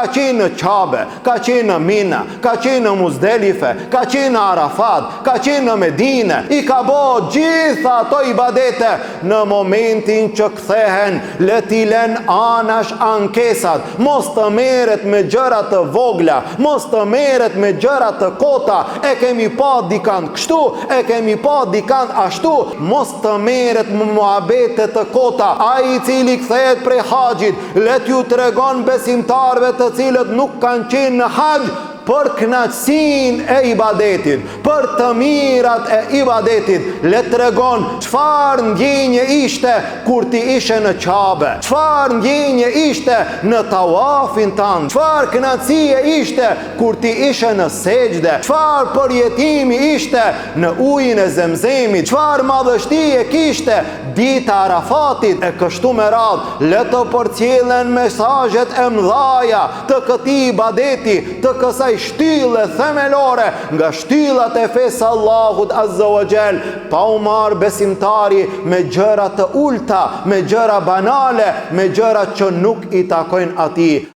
ka qenë në Qabe, ka qenë në Mina, ka qenë në Muzdelife, ka qenë në Arafat, ka qenë në Medine, i ka bo gjitha ato ibadete. Në momentin që kthehen, le t'i len anash ankesat, mos të merret me gjëra të vogla, mos të merret me gjëra të kota. E kemi pa dikant kështu, e kemi pa dikant ashtu, mos të merret me muhabete të kota. Ai i cili kthehet prej haxhit, le t'ju tregon besimtarve të cilët nuk kanë qenë në haxh, për kënaqësinë e ibadetit, për të mirat e ibadetit, le të tregon çfarë ndjenje ishte kur ti ishe në Qabe, çfarë ndjenje ishte në tawafin tan, çfarë kënaqësie ishte kur ti ishe në sejdë, çfarë përjetimi ishte në ujin e Zemzemit, çfarë madhështie kishte dita e Arafatit. E kështu me radhë, le të përcjellen mesazhet e mëdha të këtij ibadeti, të kësaj shtylle themelore nga shtyllat e fesë Allahut Azza wa Jall, pa u marr besimtari me gjëra të ulta, me gjëra banale, me gjëra që nuk i takojnë atij.